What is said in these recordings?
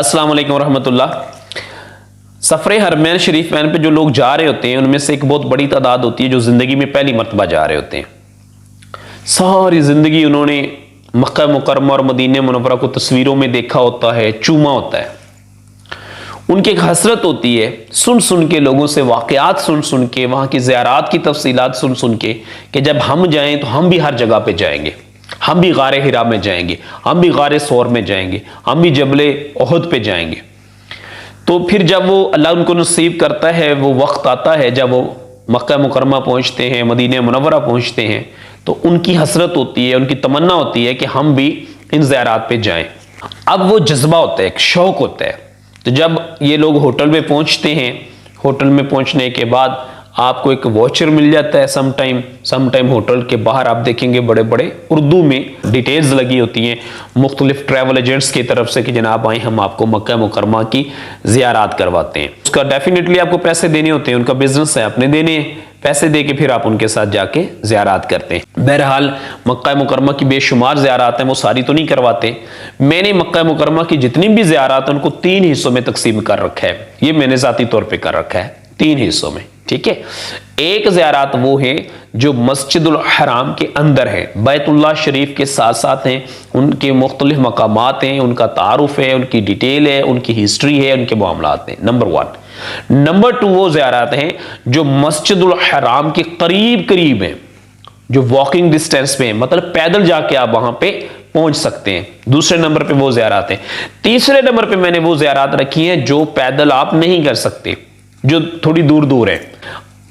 अस्सलाम वालेकुम रहमतुल्लाह। सफ़र हरमैन शरीफ मैन पे जो लोग जा रहे होते हैं उनमें से एक बहुत बड़ी तादाद होती है जो ज़िंदगी में पहली मरतबा जा रहे होते हैं। सारी ज़िंदगी उन्होंने मक्का मुकर्रमा और मदीने मुनव्वरा को तस्वीरों में देखा होता है, चूमा होता है। उनकी एक हसरत होती है सुन सुन के, लोगों से वाक़यात सुन सुन के, वहाँ की ज़ियारात की तफसीलात सुन सुन के कि जब हम जाएँ तो हम भी हर जगह पर जाएंगे, हम भी गारे हिरा में जाएंगे, हम भी गारे सौर में जाएंगे, हम भी जबले ओहद पे जाएंगे। तो फिर जब वो अल्लाह उनको नसीब करता है, वो वक्त आता है जब वो मक्का मुकरमा पहुंचते हैं, मदीने मुनव्वरा पहुंचते हैं, तो उनकी हसरत होती है, उनकी तमन्ना होती है कि हम भी इन ज़ियारात पे जाएं। अब वो जज्बा होता है, एक शौक होता है। तो जब ये लोग होटल में पहुंचते हैं, होटल में पहुंचने के बाद आपको एक वॉचर मिल जाता है। समटाइम होटल के बाहर आप देखेंगे बड़े बड़े उर्दू में डिटेल्स लगी होती हैं मुख्तलिफ ट्रैवल एजेंट्स की तरफ से कि जनाब आए, हम आपको मक्का मुकरमा की ज़ियारत करवाते हैं। उसका डेफिनेटली आपको पैसे देने होते हैं, उनका बिजनेस है, अपने देने पैसे दे के फिर आप उनके साथ जाके ज़ियारत करते हैं। बहरहाल मक्का मुकरमा की बेशुमार ज़ियारत हैं, वो सारी तो नहीं करवाते। मैंने मक्का मुकरमा की जितनी भी ज़ियारत हैं उनको 3 हिस्सों में तकसीम कर रखा है। ये मैंने ज़ाती तौर पर कर रखा है 3 हिस्सों में, ठीक है। एक ज़ियारत वो है जो मस्जिदुल हराम के अंदर है, बैतुल्लाह शरीफ के साथ साथ हैं, उनके मुख्तलिफ मकामात हैं, उनका तारुफ है, उनकी डिटेल है, उनकी हिस्ट्री है, उनके मामलात हैं, नंबर 1। नंबर 2 वो ज़ियारत हैं जो मस्जिदुल हराम के करीब हैं, जो वॉकिंग डिस्टेंस पे हैं, मतलब पैदल जाके आप वहां पे पहुंच सकते हैं। दूसरे नंबर पे वो ज़ियारत हैं। तीसरे नंबर पे मैंने वो ज़ियारत रखी है जो पैदल आप नहीं कर सकते, जो थोड़ी दूर दूर है।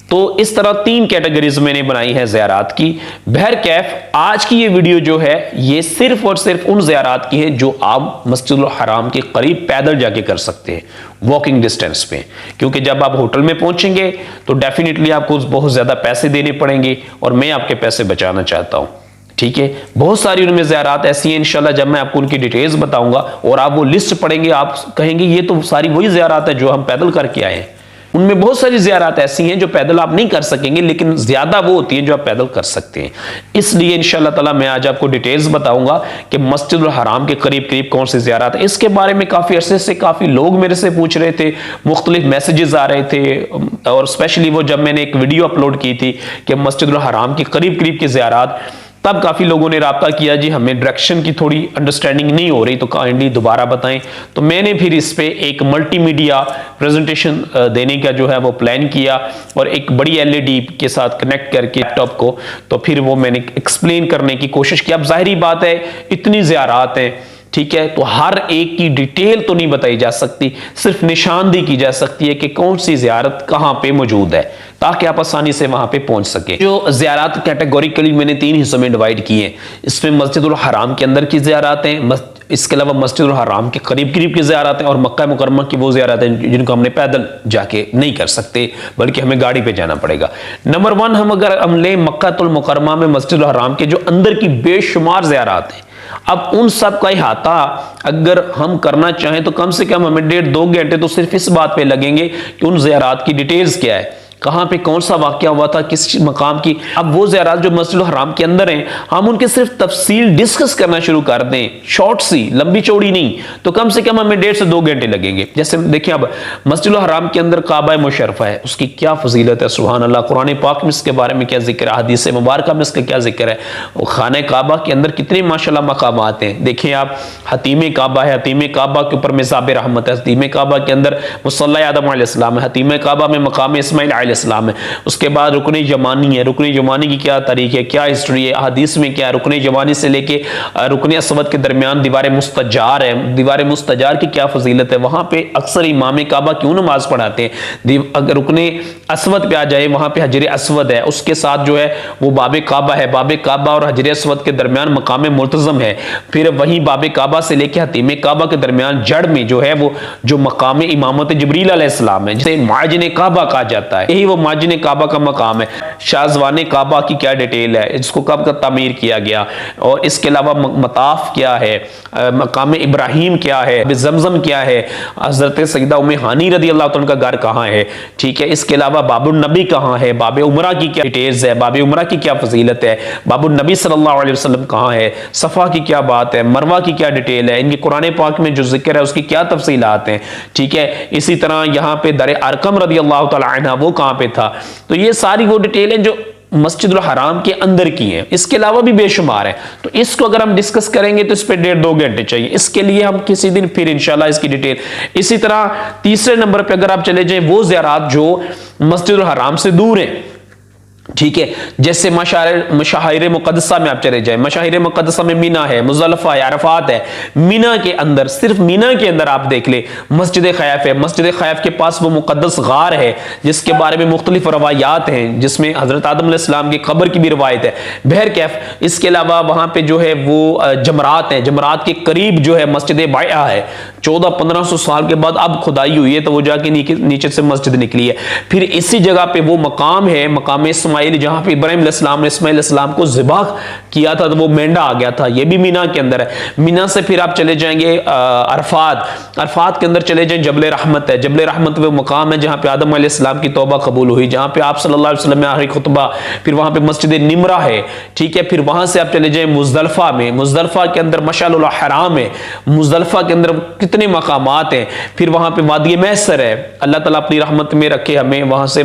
तो इस तरह 3 कैटेगरीज मैंने बनाई है ज़ियारत की। बहरकैफ आज की ये वीडियो जो है ये सिर्फ और सिर्फ उन ज़ियारत की है जो आप मस्जिदुल हराम के करीब पैदल जाके कर सकते हैं, वॉकिंग डिस्टेंस पे। क्योंकि जब आप होटल में पहुंचेंगे तो डेफिनेटली आपको बहुत ज़्यादा पैसे देने पड़ेंगे और मैं आपके पैसे बचाना चाहता हूं, ठीक है। बहुत सारी उनमें ज़ियारत ऐसी हैं, इंशाल्लाह जब मैं आपको उनकी डिटेल्स बताऊंगा और आप वो लिस्ट पढ़ेंगे आप कहेंगे ये तो सारी वही ज़ियारत है जो हम पैदल करके आए हैं। उनमें बहुत सारी ज़ियारत ऐसी हैं जो पैदल आप नहीं कर सकेंगे, लेकिन ज़्यादा वो होती हैं जो आप पैदल कर सकते हैं। इसलिए इंशाल्लाह ताला मैं आज आपको डिटेल्स बताऊंगा कि मस्जिदुल हराम के करीब कौन सी ज़ियारत है। इसके बारे में काफ़ी अरसे से काफ़ी लोग मेरे से पूछ रहे थे, मुख्तलिफ मैसेजेस आ रहे थे, और स्पेशली वो जब मैंने एक वीडियो अपलोड की थी कि मस्जिदुल हराम के करीब की ज़ियारत, तब काफ़ी लोगों ने राब्ता किया, जी हमें डायरेक्शन की थोड़ी अंडरस्टैंडिंग नहीं हो रही, तो काइंडली दोबारा बताएं। तो मैंने फिर इस पे एक मल्टीमीडिया प्रेजेंटेशन देने का जो है वो प्लान किया और एक बड़ी LED के साथ कनेक्ट करके लैपटॉप को, तो फिर वो मैंने एक्सप्लेन करने की कोशिश की। अब जाहिर बात है इतनी ज़ियारत हैं, ठीक है, तो हर एक की डिटेल तो नहीं बताई जा सकती, सिर्फ निशानदेही की जा सकती है कि कौन सी ज़ियारत कहाँ पे मौजूद है, ताकि आप आसानी से वहां पे पहुंच सके। जो ज़ियारत कैटेगोरिकली मैंने 3 हिस्सों में डिवाइड किए हैं। इसमें मस्जिदुल हराम के अंदर की ज़ियारत हैं, इसके अलावा मस्जिदुल हराम के करीब की ज़ियारत हैं, और मक्का मुकरमा की वो ज़ियारत हैं जिनको हमने पैदल जाके नहीं कर सकते बल्कि हमें गाड़ी पे जाना पड़ेगा। नंबर 1 अगर हम लें मक्कातुल मुकरमा में मस्जिदुल हराम के जो अंदर की बेशुमार ज़ियारत हैं, अब उन सब का इहाता अगर हम करना चाहें तो कम से कम हमें 1.5-2 घंटे तो सिर्फ इस बात पे लगेंगे कि उन ज़ियारत की डिटेल्स क्या है, कहां पे कौन सा वाकया हुआ था, किस मकाम की। अब वो ज़ियारत जो मस्जिदुल हराम के अंदर हैं, हम उनके सिर्फ तफसील डिस्कस करना शुरू कर दें, शॉर्ट सी, लंबी चौड़ी नहीं, तो कम से कम हमें 1.5 से 2 घंटे लगेंगे। जैसे देखिए अब मस्जिदुल हराम के अंदर काबा मुशर्रफा है, उसकी क्या फजीलत है, सुभान अल्लाह। कुरान पाक में इसके बारे में क्या जिक्र है, हदीस मुबारक में इसका क्या जिक्र है। खाने काबा के अंदर कितने माशाल्लाह मकामात हैं। देखिए आप, हतीम काबा है, हतीम काबा के ऊपर मिज़ाब रहमत है, हतीम काबा के अंदर मुसल्ला आदम अलैहिस्सलाम है, हतीम काबा में मकाम इस्माइल इस्लाम है। उसके बाद रुकन जमानी है, रुकन जमानी की क्या तारीख है, क्या हिस्ट्री है, हदीस में क्या है। रुकन जमानी से लेके रुकन अस्वद के दरमियान दीवार मुस्तजार है, दीवार मुस्तजार की क्या फजीलत है, वहां पे अक्सर इमाम काबा क्यों नमाज पढ़ाते हैं। अगर रुकन अस्वद पे आ जाए, वहां पे हजर अस्वद है, उसके साथ जो है वो बाबे काबा है, बाबे काबा और हजर अस्वद के दरमियान मकाम मुल्तज़म है। फिर वहीं बाबे काबा से लेके हतीम काबा के दरमियान जड़ में जो है वो जो मकाम इमामत जिब्रील अलैहिस्सलाम है, जिसे मुआजिन काबा कहा जाता है। यही वो माजिन काबा का मकाम है। शाहजवान काबा की क्या डिटेल है, इसको कब कब तामीर किया गया, और इसके अलावा मताफ क्या है, मकाम इब्राहिम क्या है, जमजम क्या है, हजरत सईदा उम्मे हानी रदी अल्लाह तआला का घर कहाँ है, ठीक है। इसके अलावा बाबुल नबी कहाँ है, बाब उमरा की क्या डिटेल्स है, बाब उमरा की क्या फजीलत है, बाबुल नबी सल्लल्लाहु अलैहि वसल्लम कहाँ है, सफ़ा की क्या बात है, मरवा की क्या डिटेल है, इनके कुरान पाक में जो जिक्र है उसकी क्या तफसीलात हैं, ठीक है। इसी तरह यहाँ पे दर अरकम रदी अल्लाह तआला अन्हा वो कहाँ पे था। तो ये सारी वो डिटेल है जो मस्जिदुल हराम के अंदर की है। इसके अलावा भी बेशुमार है, तो इसको अगर हम डिस्कस करेंगे तो इस पे 1.5-2 घंटे चाहिए। इसके लिए हम किसी दिन फिर इंशाल्लाह इसकी डिटेल। इसी तरह तीसरे नंबर पे अगर आप चले जाएं वो ज़ियारात जो मस्जिदुल हराम से दूर है, ठीक है, जैसे मशाहिर मुक़द्दसा में आप चले जाए, मशाहिर मुक़द्दसा में मीना है, मुज़दलिफ़ा है, अरफात है। मीना के अंदर, सिर्फ मीना के अंदर आप देख ले मस्जिद खैफ है। मस्जिद खैफ के पास वो मुक़द्दस गार है जिसके बारे में मुख्तलिफ रवायात हैं, जिसमें हज़रत आदम अलैहिस्सलाम की कब्र की भी रवायत है, बहर कैफ। इसके अलावा वहाँ पे जो है वो जमरात हैं, जमरात के करीब जो है मस्जिद बाया है। 1400-1500 साल के बाद अब खुदाई हुई है तो वो जाके नीचे से मस्जिद निकली है। फिर इसी जगह पे वो मकाम है, मकाम इस्माइल, जहां पे इब्राहिम अलैहिस्सलाम ने इस्माइल अलैहिस्सलाम को ज़िबा किया था तो वो मेंढा आ गया था, ये भी मीना के अंदर है। मीना से फिर आप चले जाएंगे अरफात, अरफात के अंदर चले जाएं जबल रहमत है। जबल रहमत वो मकाम है जहां पे आदम अलैहिस्सलाम की तौबा कबूल हुई, जहां पे आप सल्लल्लाहु अलैहि वसल्लम ने आखिरी खुतबा, फिर वहां पे मस्जिद निमरा है, ठीक है। फिर वहां से आप चले जाएं मुज़दलिफ़ा में, मुज़दलिफ़ा के अंदर मशअल हराम है, मुज़दलिफ़ा के अंदर कितने मकामात हैं। फिर वहां पे वादी मैसर है, अल्लाह ताला अपनी रहमत में रखे हमें, वहां से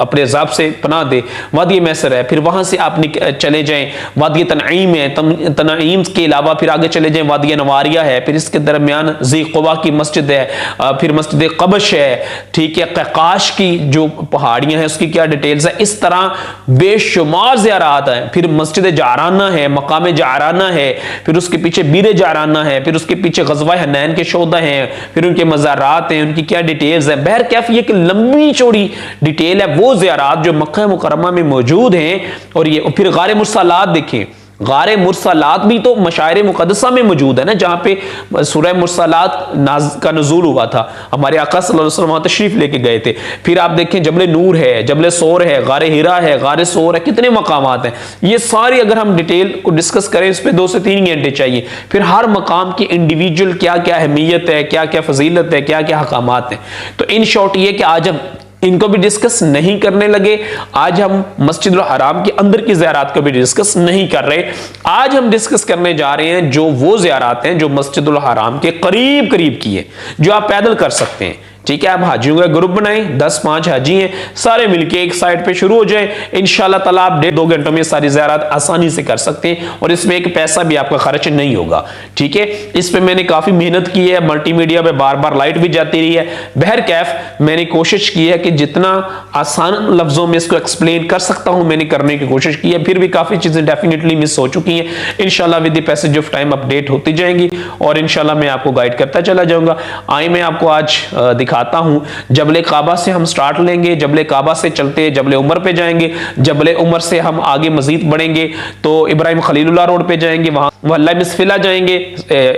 अपने अज़ाब से पनाह दे, वादी मैसर है। फिर वहां से आप चले जाएं वादी तनईम है, तनईम के अलावा फिर आगे चले जाएं वादी नवारिया है, फिर इसके दरमियान ज़ी क़ुबा की मस्जिद है, फिर मस्जिद क़बश है, ठीक है। क़काश की जो पहाड़ियां हैं उसकी क्या डिटेल्स है। इस तरह बेशुमार ज़ियारात है। फिर मस्जिद जाराना है, मकाम जाराना है, फिर उसके पीछे बीर जाराना है, फिर उसके पीछे ग़ज़वा हनैन के शोदा हैं, फिर उनके मज़ारात हैं, उनकी क्या डिटेल्स है। बहर कैफ ये एक लंबी चौड़ी डिटेल है वो ज़ियारात जो मक्का मुकर्रमा में मौजूद हैं। और ये फिर गारे मुरसलात देखें, गारे मुरसलात भी तो मशाहिर मुक़द्दसा में मौजूद है ना, जहां पे सूरह मुरसलात का नुज़ूल हुआ था, हमारे आका सल्लल्लाहु अलैहि वसल्लम वहां तशरीफ लेके गए थे। फिर आप देखें जबल नूर है, जबल सोर है, गारे हिरा है, गारे सोर है, कितने मकामात हैं। ये सारी अगर हम डिटेल को डिस्कस करें इस पे 2 से 3 घंटे चाहिए। फिर हर मकाम की इंडिविजुअल क्या क्या अहमियत है, क्या क्या फजीलत है, क्या क्या हकामात हैं। तो इन शॉर्ट ये कि आज हम इनको भी डिस्कस नहीं करने लगे, आज हम मस्जिदुल हराम के अंदर की ज़ियारात को भी डिस्कस नहीं कर रहे। आज हम डिस्कस करने जा रहे हैं जो वो ज़ियारात हैं जो मस्जिदुल हराम के करीब करीब की है, जो आप पैदल कर सकते हैं, ठीक है। आप हाजियों का ग्रुप बनाएं, 10-5 हाजी हैं, सारे मिलके एक साइड पे शुरू हो जाए। इंशाल्लाह ताला आप 1.5-2 घंटों में सारी ज़ियारत आसानी से कर सकते हैं और इसमें एक पैसा भी आपका खर्च नहीं होगा, ठीक है। इस पे मैंने काफ़ी मेहनत की है, मल्टीमीडिया पे बार बार लाइट भी जाती रही है। बहर कैफ मैंने कोशिश की है कि जितना आसान लफ्ज़ों में इसको एक्सप्लेन कर सकता हूँ मैंने करने की कोशिश की है। फिर भी काफ़ी चीज़ें डेफिनेटली मिस हो चुकी हैं। इंशाल्लाह with the passage of time update होती जाएंगी और इंशाल्लाह मैं आपको गाइड करता चला जाऊँगा। आए मैं आपको आज दिखाता हूं, जबल काबा से हम स्टार्ट लेंगे, जबल काबा से चलते जबल उमर पे जाएंगे, जबल उमर से हम आगे मजीद बढ़ेंगे तो इब्राहिम खलीलुल्लाह रोड पे जाएंगे, वहां वल्ला मिसफिला जाएंगे।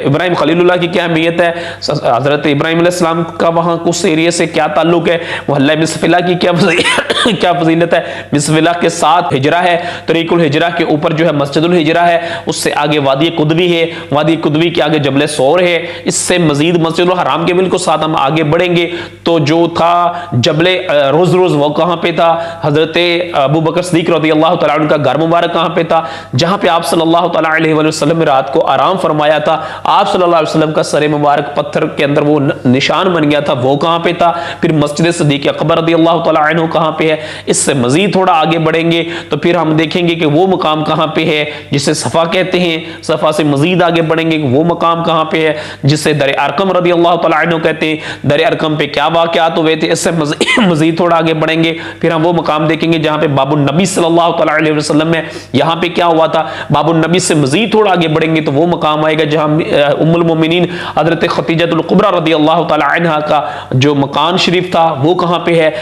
इब्राहिम खलीलुल्लाह की क्या अहमियत है, हजरत इब्राहिम अलैहिस्सलाम का वहां कुछ एरिया से क्या ताल्लुक है, वल्ला मिसफिला की क्या क्या फजीलत है। मिसफिला के साथ हिजरा है, तरीकुल हिजरा के ऊपर जो है मस्जिदुल हिजरा है, उससे आगे वादी कुदवी है, वादी कुदवी के आगे जबल सौर है, इससे मजीद मस्जिदुल हराम के बिल्कुल साथ हम आगे बढ़ेंगे तो जो था जबले रोज रोज वो कहां पे था, हजरत अबू बकर सिद्दीक रज़ियल्लाहु तआला अन्हु का घर मुबारक कहां पे था, जहां पे आप सल्लल्लाहु तआला अलैहि वसल्लम ने रात को आराम फरमाया था। आप सल्लल्लाहु अलैहि वसल्लम का सर मुबारक पत्थर के अंदर वो निशान बन गया था, वो कहां पे था। फिर मस्जिद सिद्दीक अकबर रज़ियल्लाहु तआला अन्हु कहां पे है। इससे मजीद थोड़ा आगे बढ़ेंगे तो फिर हम देखेंगे कि वो मकाम कहां पे है जिसे सफा कहते हैं। सफा से मजीद आगे बढ़ेंगे वो मकाम कहां पे है जिसे दर अरकम रज़ियल्लाहु तआला अन्हु कहते हैं। दर अरकम पे क्या वाक़यात हुए थे, इससे मजीद थोड़ा आगे बढ़ेंगे फिर हम वो मकाम देखेंगे जहां पे बाबुल नबी सल्लल्लाहु तआला अलैहि वसल्लम है, यहां पे क्या हुआ था। बाबुल नबी से मजीद थोड़ा आगे बढ़ेंगे तो वो मकाम आएगा जहां उम्मुल मोमिनीन हजरत खदीजतुल कुबरा रज़ियल्लाहु तआला अन्हा का जो मकान शरीफ था वो कहां पे है।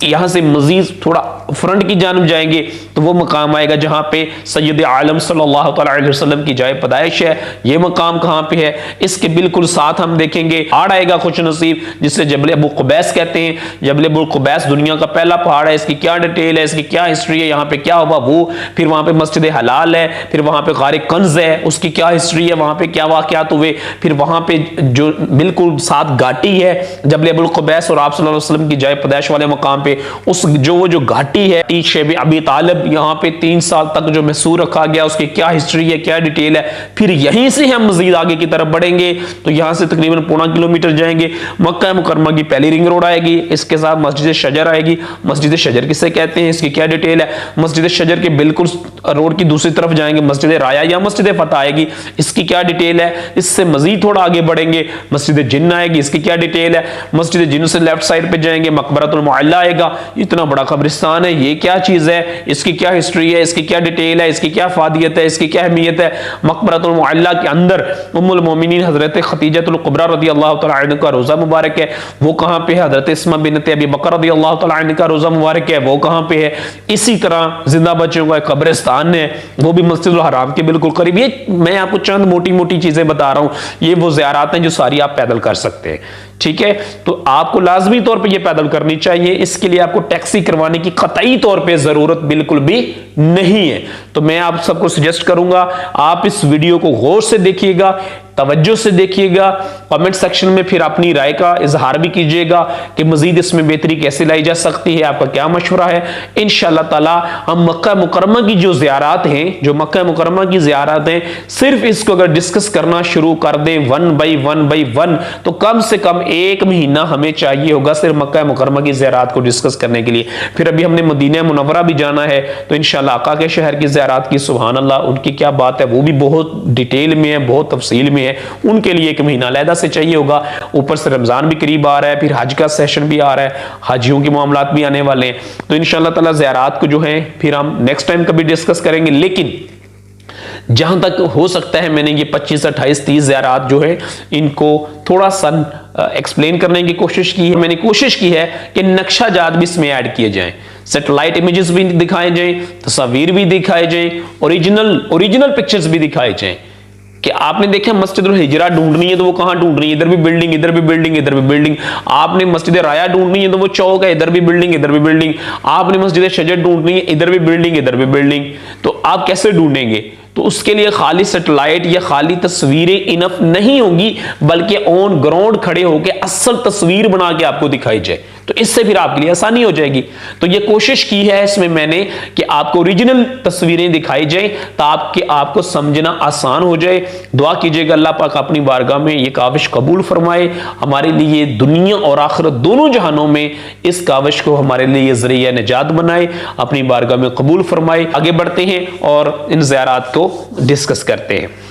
यहां से मजीद थोड़ा फ्रंट की जानब जाएंगे तो वो मकाम आएगा जहां पे सैयद आलम सल्लल्लाहु अलैहि वसल्लम की जाए पैदाइश है। ये मकाम कहां पे है, इसके बिल्कुल साथ हम देखेंगे पहाड़ आएगा खुश नसीब, जिसे जबल अबू कुबैस कहते हैं। जबल अबू कुबैस दुनिया का पहला पहाड़ है। इसकी क्या डिटेल है, इसकी क्या हिस्ट्री है, यहाँ पे क्या हुआ वो, फिर वहां पे मस्जिद हलाल है, फिर वहां पे गारे कंज है, उसकी क्या हिस्ट्री है, वहां पे क्या वाकयात हुए, फिर वहां पे जो बिल्कुल साथ घाटी है जबल अबू कुबैस और आप सल्लल्लाहु अलैहि वसल्लम की जाए पैदाइश वाले मकाम पे, उस जो घाटी है शेब अबी तालिब, यहाँ पे 3 साल तक जो महसूर रखा गया, उसकी क्या हिस्ट्री है, क्या डिटेल है। फिर यहीं से हम मजीद आगे की तरफ बढ़ेंगे तो यहां से तकरीबन 0.5 किलोमीटर जाएंगे, मक्का मुकर्रमा की पहली रिंग रोड आएगी, इसके साथ मस्जिद शजर आएगी। मस्जिद शजर किसे कहते हैं, इसकी क्या डिटेल है। मस्जिद शजर के बिल्कुल रोड की दूसरी तरफ जाएंगे, मस्जिद राया या मस्जिद फतह आएगी, इसकी क्या डिटेल है। इससे मजीद थोड़ा आगे बढ़ेंगे, मस्जिद जिन्न आएगी, इसकी क्या डिटेल है। मस्जिद जिन्न से लेफ्ट साइड पे जाएंगे, मकबरतुल मुअल्ला आएगा, इतना बड़ा कब्रिस्तान है, ये क्या चीज है, इसकी क्या हिस्ट्री है, इसकी क्या डिटेल है, इसकी क्या फादियत है, इसकी क्या अहमियत है। मकबरतुल मुअल्ला के अंदर उम्मुल मोमिनीन हजरत खदीजतुल कुबरा रदियल्लाहु तआला अन्हा का रोजा मुबारक है, वो कहां पे है। हजरत इस्मा बिनत अबी बकर रदियल्लाहु तआला अन्हा का रोजा मुबारक है, वो कहां पे है। इसी तरह जिंदा बच्चों का कब्रिस्तान है, वो भी मस्जिदुल हराम के बिल्कुल करीब। ये मैं आपको चंद मोटी मोटी चीजें बता रहा हूं, ये वो ज़ियारत हैं जो सारी आप पैदल कर सकते हैं, ठीक है। तो आपको लाजमी तौर पे ये पैदल करनी चाहिए, इसके लिए आपको टैक्सी करवाने की कतई तौर पे जरूरत बिल्कुल भी नहीं है। तो मैं आप सबको सजेस्ट करूंगा आप इस वीडियो को गौर से देखिएगा, तवज्जो से देखिएगा, कमेंट सेक्शन में फिर अपनी राय का इजहार भी कीजिएगा कि मजीद इसमें बेहतरी कैसे लाई जा सकती है, आपका क्या मशवरा है। इंशाअल्लाह ताला हम मक्का मुकर्रमा की जो ज़ियारत हैं, जो मक्का मुकर्रमा की ज़ियारत हैं, सिर्फ इसको अगर डिस्कस करना शुरू कर दें 1 बाई 1 तो कम से कम 1 महीना हमें चाहिए होगा सिर्फ मक्का मुकर्रमा की ज़ियारत को डिस्कस करने के लिए। फिर अभी हमने मदीना मुनव्वरा भी जाना है, तो इंशाअल्लाह आका के शहर की ज़ियारत की सुभान अल्लाह उनकी क्या बात है, वो भी बहुत डिटेल में है, बहुत तफसील में है, उनके लिए 1 महीना अलहदा से चाहिए होगा। ऊपर से रमजान भी करीब आ रहा है, फिर हज का सेशन भी आ रहा है, हाजियों के मामलात भी आने वाले हैं। तो इंशाअल्लाह ताला ज़ियारत को जो है फिर हम नेक्स्ट टाइम कभी डिस्कस करेंगे। लेकिन जहां तक हो सकता है मैंने ये 25, 28, 30 ज़ियारत जो है इनको थोड़ा सा एक्सप्लेन करने की कोशिश की है। मैंने कोशिश की है कि नक्शा जात भी इसमें ऐड किए जाएं, सैटेलाइट इमेजेस भी दिखाए जाएं, तस्वीर भी दिखाए जाएं, ओरिजिनल पिक्चर्स भी दिखाए जाएं। कि आपने देखा मस्जिदुल हिजरा ढूंढनी है तो वो कहां ढूंढ रही है, इधर भी बिल्डिंग, इधर भी बिल्डिंग, इधर भी बिल्डिंग। आपने मस्जिद राया ढूंढनी है तो वो चौक है, इधर भी बिल्डिंग, इधर भी बिल्डिंग। आपने मस्जिद शजर ढूंढनी है, इधर भी बिल्डिंग, इधर भी बिल्डिंग। तो आप कैसे ढूंढेंगे? तो उसके लिए खाली सैटेलाइट या खाली तस्वीरें इनफ नहीं होंगी, बल्कि ऑन ग्राउंड खड़े होकर असल तस्वीर बना के आपको दिखाई जाए, तो इससे फिर आपके लिए आसानी हो जाएगी। तो ये कोशिश की है इसमें मैंने कि आपको ओरिजिनल तस्वीरें दिखाई जाए ताकि आपको समझना आसान हो जाए। दुआ कीजिएगा अल्लाह पाक अपनी बारगाह में ये काविश कबूल फरमाए, हमारे लिए दुनिया और आखिरत दोनों जहानों में इस काविश को हमारे लिए ज़रिया निजात बनाए, अपनी बारगाह में कबूल फरमाए। आगे बढ़ते हैं और इन ज़ियारत को डिस्कस करते हैं।